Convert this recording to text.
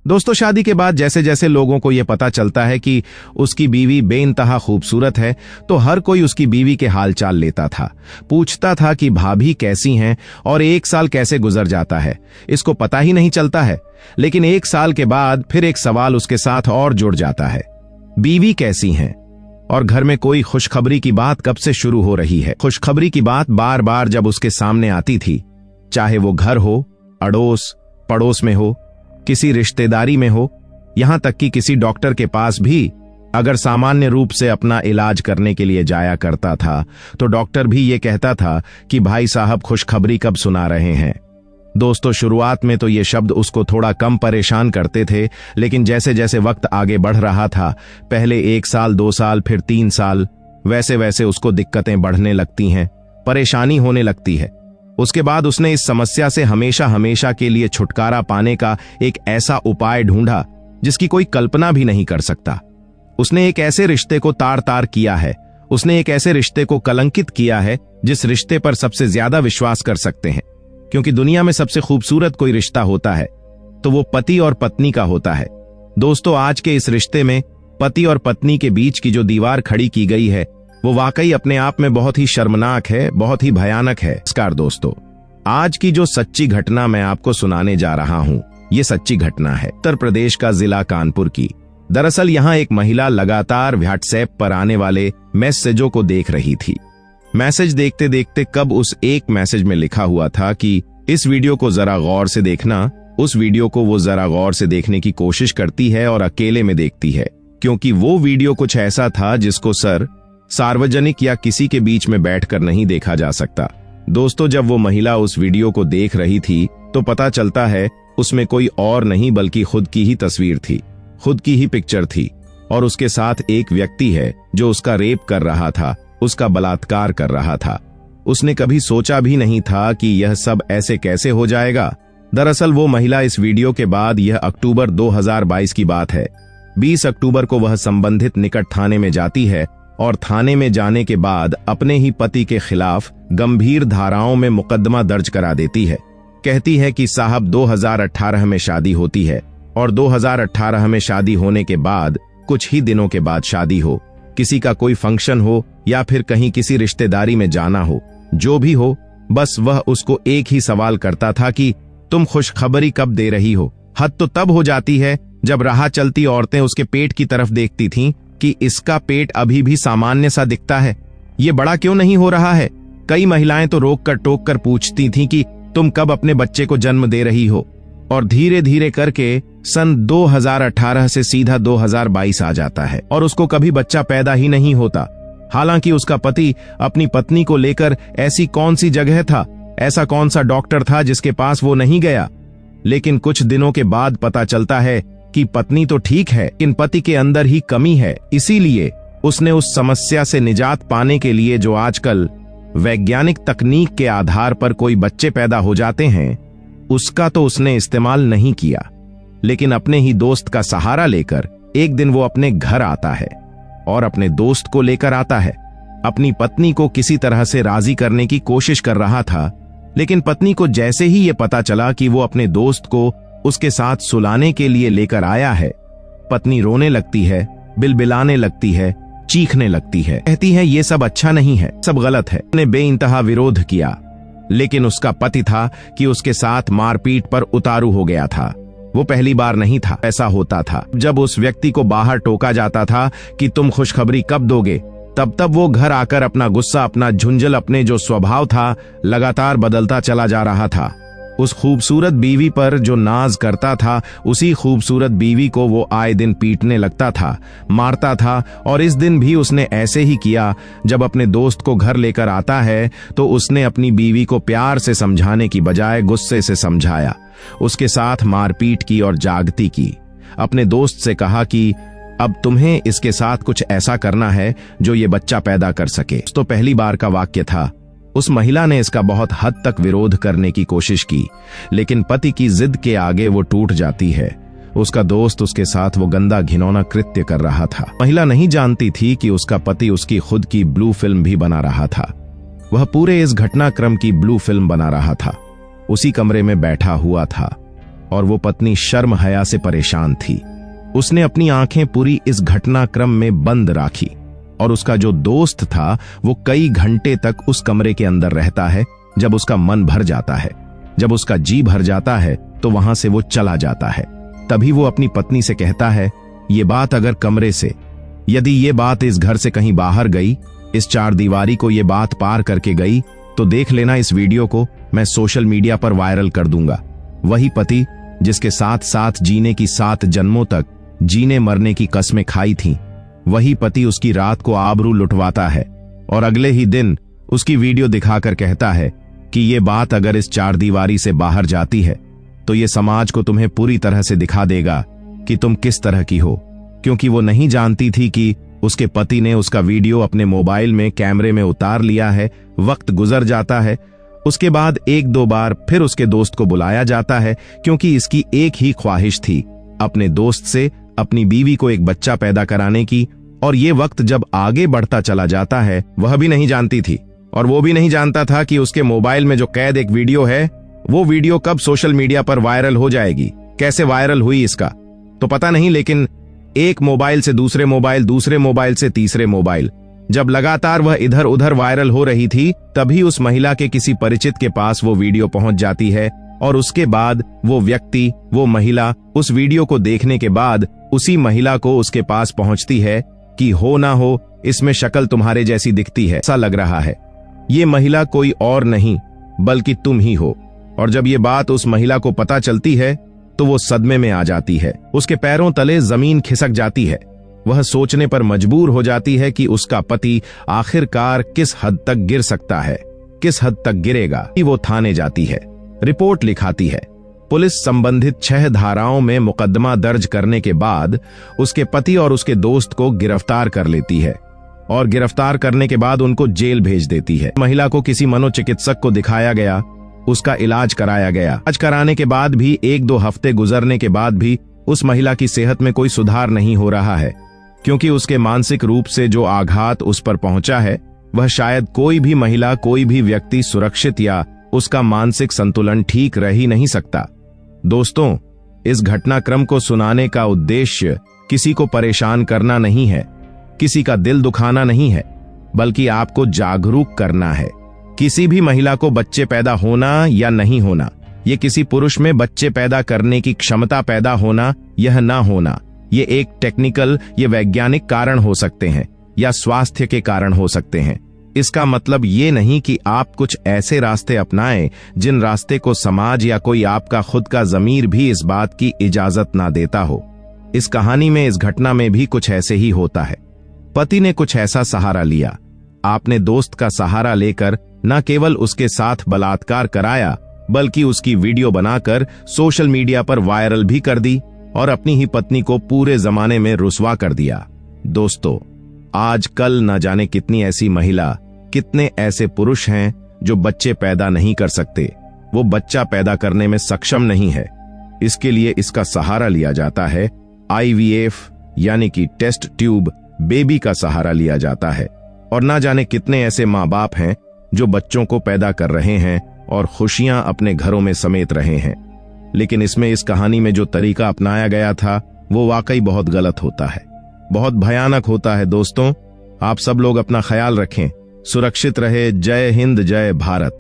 दोस्तों, शादी के बाद जैसे जैसे लोगों को यह पता चलता है कि उसकी बीवी बेइंतहा खूबसूरत है, तो हर कोई उसकी बीवी के हालचाल लेता था, पूछता था कि भाभी कैसी हैं, और 1 साल कैसे गुजर जाता है इसको पता ही नहीं चलता है। लेकिन 1 साल के बाद फिर एक सवाल उसके साथ और जुड़ जाता है, बीवी कैसी हैं? और घर में कोई खुशखबरी की बात कब से शुरू हो रही है? खुशखबरी की बात बार बार जब उसके सामने आती थी, चाहे वो घर हो, अड़ोस पड़ोस में हो, किसी रिश्तेदारी में हो, यहां तक कि किसी डॉक्टर के पास भी अगर सामान्य रूप से अपना इलाज करने के लिए जाया करता था, तो डॉक्टर भी ये कहता था कि भाई साहब खुशखबरी कब सुना रहे हैं। दोस्तों, शुरुआत में तो ये शब्द उसको थोड़ा कम परेशान करते थे, लेकिन जैसे जैसे वक्त आगे बढ़ रहा था, पहले 1 साल 2 साल फिर 3 साल, वैसे वैसे उसको दिक्कतें बढ़ने लगती हैं, परेशानी होने लगती है। उसके बाद उसने इस समस्या से हमेशा हमेशा के लिए छुटकारा पाने का एक ऐसा उपाय ढूंढा जिसकी कोई कल्पना भी नहीं कर सकता। उसने एक ऐसे रिश्ते को तार तार किया है, उसने एक ऐसे रिश्ते को कलंकित किया है जिस रिश्ते पर सबसे ज्यादा विश्वास कर सकते हैं, क्योंकि दुनिया में सबसे खूबसूरत कोई रिश्ता होता है तो वो पति और पत्नी का होता है। दोस्तों, आज के इस रिश्ते में पति और पत्नी के बीच की जो दीवार खड़ी की गई है, वो वाकई अपने आप में बहुत ही शर्मनाक है, बहुत ही भयानक है। नमस्कार दोस्तों, आज की जो सच्ची घटना मैं आपको सुनाने जा रहा हूं, ये सच्ची घटना है उत्तर प्रदेश का जिला कानपुर की। दरअसल यहाँ एक महिला लगातार व्हाट्सएप पर आने वाले मैसेजों को देख रही थी। मैसेज देखते देखते कब उस एक मैसेज में लिखा हुआ था कि इस वीडियो को जरा गौर से देखना, उस वीडियो को वो जरा गौर से देखने की कोशिश करती है और अकेले में देखती है, क्योंकि वो वीडियो कुछ ऐसा था जिसको सार्वजनिक या किसी के बीच में बैठकर नहीं देखा जा सकता। दोस्तों, जब वो महिला उस वीडियो को देख रही थी तो पता चलता है उसमें कोई और नहीं बल्कि खुद की ही तस्वीर थी, खुद की ही पिक्चर थी, और उसके साथ एक व्यक्ति है जो उसका रेप कर रहा था, उसका बलात्कार कर रहा था। उसने कभी सोचा भी नहीं था कि यह सब ऐसे कैसे हो जाएगा। दरअसल वो महिला इस वीडियो के बाद, यह अक्टूबर 2022 की बात है, 20 अक्टूबर को वह संबंधित निकट थाने में जाती है और थाने में जाने के बाद अपने ही पति के खिलाफ गंभीर धाराओं में मुकदमा दर्ज करा देती है। कहती है कि साहब 2018 में शादी होती है और 2018 में शादी होने के बाद कुछ ही दिनों के बाद शादी हो, किसी का कोई फंक्शन हो या फिर कहीं किसी रिश्तेदारी में जाना हो, जो भी हो, बस वह उसको एक ही सवाल करता था कि तुम खुशखबरी कब दे रही हो। हद तो तब हो जाती है जब राह चलती औरतें उसके पेट की तरफ देखती थीं कि इसका पेट अभी भी सामान्य सा दिखता है, ये बड़ा क्यों नहीं हो रहा है। कई महिलाएं तो रोक कर टोक कर पूछती थीं कि तुम कब अपने बच्चे को जन्म दे रही हो। और धीरे धीरे करके सन 2018 से सीधा 2022 आ जाता है और उसको कभी बच्चा पैदा ही नहीं होता। हालांकि उसका पति अपनी पत्नी को लेकर ऐसी कौन सी जगह था, ऐसा कौन सा डॉक्टर था जिसके पास वो नहीं गया। लेकिन कुछ दिनों के बाद पता चलता है कि पत्नी तो ठीक है, लेकिन पति के अंदर ही कमी है। इसीलिए उसने उस समस्या से निजात पाने के लिए जो आजकल वैज्ञानिक तकनीक के आधार पर कोई बच्चे पैदा हो जाते हैं, उसका तो उसने इस्तेमाल नहीं किया, लेकिन अपने ही दोस्त का सहारा लेकर एक दिन वो अपने घर आता है और अपने दोस्त को लेकर आता है। अपनी पत्नी को किसी तरह से राजी करने की कोशिश कर रहा था, लेकिन पत्नी को जैसे ही ये पता चला कि वो अपने दोस्त को उसके साथ सुलाने के लिए लेकर आया है, पत्नी रोने लगती है, बिलबिलाने लगती है, चीखने लगती है, कहती है ये सब अच्छा नहीं है, सब गलत है। उसने बेइंतहा विरोध किया, लेकिन उसका पति था कि उसके साथ मारपीट पर उतारू हो गया था। वो पहली बार नहीं था, ऐसा होता था। जब उस व्यक्ति को बाहर टोका जाता था कि तुम खुशखबरी कब दोगे, तब वो घर आकर अपना गुस्सा, अपना झुंझल, अपने जो स्वभाव था लगातार बदलता चला जा रहा था। उस खूबसूरत बीवी पर जो नाज करता था, उसी खूबसूरत बीवी को वो आए दिन पीटने लगता था, मारता था। और इस दिन भी उसने ऐसे ही किया। जब अपने दोस्त को घर लेकर आता है तो उसने अपनी बीवी को प्यार से समझाने की बजाय गुस्से से समझाया, उसके साथ मारपीट की और जागती की। अपने दोस्त से कहा कि अब तुम्हें इसके साथ कुछ ऐसा करना है जो ये बच्चा पैदा कर सके। तो पहली बार का वाक्य था। उस महिला ने इसका बहुत हद तक विरोध करने की कोशिश की, लेकिन पति की जिद के आगे वो टूट जाती है। उसका दोस्त उसके साथ वो गंदा घिनौना कृत्य कर रहा था। महिला नहीं जानती थी कि उसका पति उसकी खुद की ब्लू फिल्म भी बना रहा था। वह पूरे इस घटनाक्रम की ब्लू फिल्म बना रहा था। उसी कमरे में बैठा हुआ था। और वो पत्नी शर्म हया से परेशान थी। उसने अपनी आंखें पूरी इस घटनाक्रम में बंद राखी और उसका जो दोस्त था वो कई घंटे तक उस कमरे के अंदर रहता है। जब उसका मन भर जाता है, जब उसका जी भर जाता है तो वहां से वो चला जाता है। तभी वो अपनी पत्नी से कहता है, ये बात अगर कमरे से, यदि ये बात इस घर से कहीं बाहर गई, इस चार दीवारी को ये बात पार करके गई, तो देख लेना इस वीडियो को मैं सोशल मीडिया पर वायरल कर दूंगा। वही पति जिसके साथ साथ जीने की 7 जन्मों तक जीने मरने की कस्में खाई थीं, वही पति उसकी रात को आबरू लुटवाता है और अगले ही दिन उसकी वीडियो दिखाकर कहता है कि ये बात अगर इस चार दीवारी से बाहर जाती है तो ये समाज को तुम्हें पूरी तरह से दिखा देगा कि तुम किस तरह की हो। क्योंकि वो नहीं जानती थी कि उसके पति ने उसका वीडियो अपने मोबाइल में कैमरे में उतार लिया है। वक्त गुजर जाता है, उसके बाद 1-2 बार फिर उसके दोस्त को बुलाया जाता है, क्योंकि इसकी एक ही ख्वाहिश थी, अपने दोस्त से अपनी बीवी को एक बच्चा पैदा कराने की। और ये वक्त जब आगे बढ़ता चला जाता है, वह भी नहीं जानती थी और वो भी नहीं जानता था कि उसके मोबाइल में जो कैद एक वीडियो है, वो वीडियो कब सोशल मीडिया पर वायरल हो जाएगी। कैसे वायरल हुई इसका तो पता नहीं, लेकिन एक मोबाइल से दूसरे मोबाइल, दूसरे मोबाइल से तीसरे मोबाइल, जब लगातार वह इधर उधर वायरल हो रही थी, तभी उस महिला के किसी परिचित के पास वो वीडियो पहुंच जाती है। और उसके बाद वो व्यक्ति, वो महिला उस वीडियो को देखने के बाद उसी महिला को उसके पास पहुंचती है कि हो ना हो, इसमें शक्ल तुम्हारे जैसी दिखती है, ऐसा लग रहा है। ये महिला कोई और नहीं बल्कि तुम ही हो। और जब ये बात उस महिला को पता चलती है तो वो सदमे में आ जाती है, उसके पैरों तले जमीन खिसक जाती है। वह सोचने पर मजबूर हो जाती है कि उसका पति आखिरकार किस हद तक गिर सकता है, किस हद तक गिरेगा। वो थाने जाती है, रिपोर्ट लिखाती है। पुलिस संबंधित 6 धाराओं में मुकदमा दर्ज करने के बाद उसके पति और उसके दोस्त को गिरफ्तार कर लेती है और गिरफ्तार करने के बाद उनको जेल भेज देती है। महिला को किसी मनोचिकित्सक को दिखाया गया, उसका इलाज कराया गया। इलाज कराने के बाद भी 1-2 हफ्ते गुजरने के बाद भी उस महिला की सेहत में कोई सुधार नहीं हो रहा है, क्योंकि उसके मानसिक रूप से जो आघात उस पर पहुंचा है, वह शायद कोई भी महिला, कोई भी व्यक्ति सुरक्षित या उसका मानसिक संतुलन ठीक रह ही नहीं सकता। दोस्तों, इस घटनाक्रम को सुनाने का उद्देश्य किसी को परेशान करना नहीं है, किसी का दिल दुखाना नहीं है, बल्कि आपको जागरूक करना है। किसी भी महिला को बच्चे पैदा होना या नहीं होना, ये किसी पुरुष में बच्चे पैदा करने की क्षमता पैदा होना यह ना होना, ये एक टेक्निकल, ये वैज्ञानिक कारण हो सकते हैं या स्वास्थ्य के कारण हो सकते हैं। इसका मतलब ये नहीं कि आप कुछ ऐसे रास्ते अपनाएं जिन रास्ते को समाज या कोई आपका खुद का ज़मीर भी इस बात की इजाजत ना देता हो। इस कहानी में, इस घटना में भी कुछ ऐसे ही होता है। पति ने कुछ ऐसा सहारा लिया, आपने दोस्त का सहारा लेकर न केवल उसके साथ बलात्कार कराया, बल्कि उसकी वीडियो बनाकर सोशल मीडिया पर वायरल भी कर दी और अपनी ही पत्नी को पूरे जमाने में रुस्वा कर दिया। दोस्तों, आजकल न जाने कितनी ऐसी महिला, कितने ऐसे पुरुष हैं जो बच्चे पैदा नहीं कर सकते, वो बच्चा पैदा करने में सक्षम नहीं है। इसके लिए इसका सहारा लिया जाता है, IVF यानी कि टेस्ट ट्यूब बेबी का सहारा लिया जाता है। और ना जाने कितने ऐसे माँ बाप हैं जो बच्चों को पैदा कर रहे हैं और खुशियां अपने घरों में समेट रहे हैं। लेकिन इसमें, इस कहानी में जो तरीका अपनाया गया था, वो वाकई बहुत गलत होता है, बहुत भयानक होता है। दोस्तों, आप सब लोग अपना ख्याल रखें, सुरक्षित रहे। जय हिंद, जय भारत।